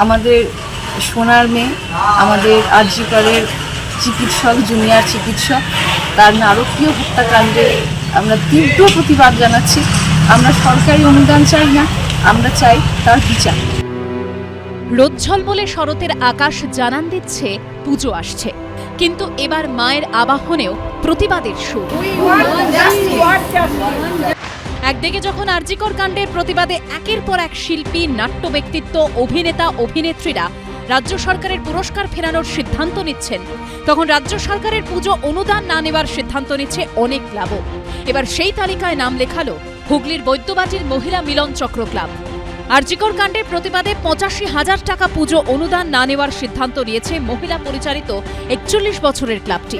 আমাদের সোনার মেয়ে, আমাদের আরজি করের চিকিৎসক, জুনিয়র চিকিৎসক, তার নারকীয় হত্যাকাণ্ডে আমরা তীব্র প্রতিবাদ জানাচ্ছি। আমরা সরকারি অনুদান চাই না, আমরা চাই তার বিচার। রোদ ঝলমলে শরতের আকাশ জানান দিচ্ছে পুজো আসছে, কিন্তু এবার মায়ের আবাহনেও প্রতিবাদের সুর। একদিকে যখন আরজিকর কাণ্ডের প্রতিবাদে একের পর এক শিল্পী, নাট্য ব্যক্তিত্ব, অভিনেতা, অভিনেত্রীরা রাজ্য সরকারের পুরস্কার ফেরানোর সিদ্ধান্ত নিচ্ছেন, তখন রাজ্য সরকারের পুজো অনুদান না নেওয়ার সিদ্ধান্ত নিচ্ছে অনেক ক্লাবও। এবার সেই তালিকায় নাম লেখালো হুগলির বৈদ্যবাটির মহিলা মিলন চক্র ক্লাব। আরজিকর কাণ্ডের প্রতিবাদে ৮৫,০০০ টাকা পুজো অনুদান না নেওয়ার সিদ্ধান্ত নিয়েছে মহিলা পরিচালিত ৪১ বছরের ক্লাবটি।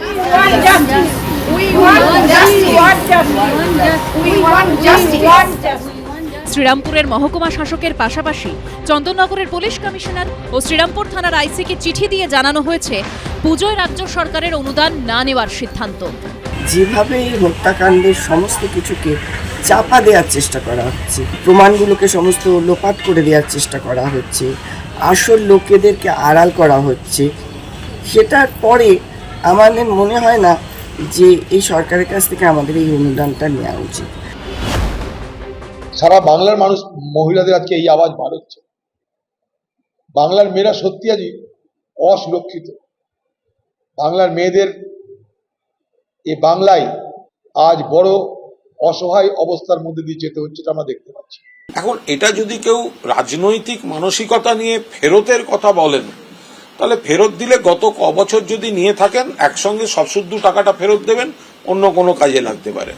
শ্রীরামপুরের মহকুমা শাসকের পাশাপাশি চন্দননগরের পুলিশ কমিশনার ও শ্রীরামপুর থানার আইসিকে চিঠি দিয়ে জানানো হয়েছে পুজোয় রাজ্য সরকারের অনুদান না নেওয়ার সিদ্ধান্ত। যেভাবে এই হত্যাকাণ্ডের সমস্ত কিছুকে চাপা দেওয়ার চেষ্টা করা হচ্ছে, প্রমাণগুলোকে সমস্ত লোপাট করে দেওয়ার চেষ্টা করা হচ্ছে, আসল লোকেদেরকে আড়াল করা হচ্ছে, সেটার পরে আমাদের মনে হয় না যে এই সরকারের কাছ থেকে আমাদের এই অনুদানটা নেওয়া উচিত। সারা বাংলার মানুষ, মহিলাদের আজকে এই আওয়াজ বার হচ্ছে। বাংলার মেয়েরা সত্যি আজ অসুরক্ষিত। বাংলার মেয়েদের এ বাংলায় আজ বড় অসহায় অবস্থার মধ্যে দিয়ে যেতে হচ্ছে, আমরা দেখতে পাচ্ছি। এখন এটা যদি কেউ রাজনৈতিক মানসিকতা নিয়ে ফেরতের কথা বলেন, তাহলে ফেরত দিলে গত ক বছর যদি নিয়ে থাকেন একসঙ্গে সব শুদ্ধ টাকাটা ফেরত দেবেন, অন্য কোনো কাজে লাগতে পারে।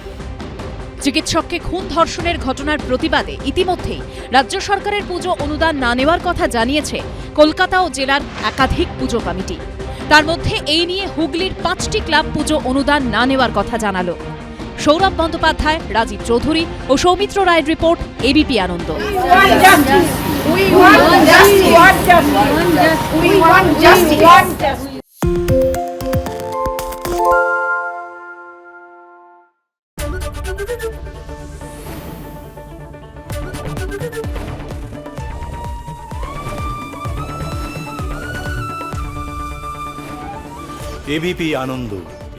চিকিৎসককে খুন ধর্ষণের ঘটনার প্রতিবাদে ইতিমধ্যেই রাজ্য সরকারের পুজো অনুদান না নেওয়ার কথা জানিয়েছে কলকাতা ও জেলার একাধিক পুজো কমিটি। তার মধ্যে এই নিয়ে হুগলির ৫টি ক্লাব পুজো অনুদান না নেওয়ার কথা জানালো। সৌরভ বন্দ্যোপাধ্যায়, রাজীব চৌধুরী ও সৌমিত্র রায়ের রিপোর্ট, এবিপি আনন্দ। এবিপি আনন্দ,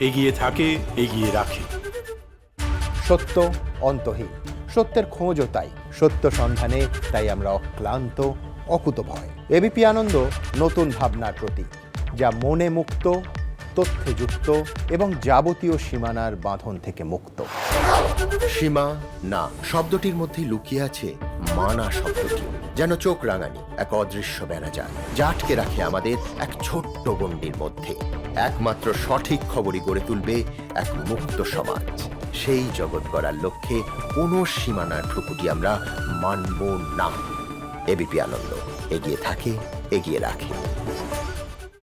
এগিয়ে থাকে, এগিয়ে রাখে। সত্য অন্তহীন, সত্যের খোঁজও তাই, সত্য সন্ধানে তাই আমরা অক্লান্ত, অকুতভয়। এবিপি আনন্দ নতুন ভাবনার প্রতীক, যা মনে মুক্ত, তথ্যে যুক্ত এবং যাবতীয় সীমানার বাঁধন থেকে মুক্ত। সীমা না শব্দটির মধ্যে লুকিয়ে আছে মানা শব্দটি, যেন চোখ রাঙানি এক অদৃশ্য বেড়াজাল, যা আটকে রাখে আমাদের এক ছোট্ট গণ্ডির মধ্যে। একমাত্র সঠিক খবরই গড়ে তুলবে এক মুক্ত সমাজ। সেই জগৎ গড়ার লক্ষ্যে কোনো সীমানার ঠুকুটি আমরা মানব না। এবিপি আনন্দ, এগিয়ে থাকে, এগিয়ে রাখে।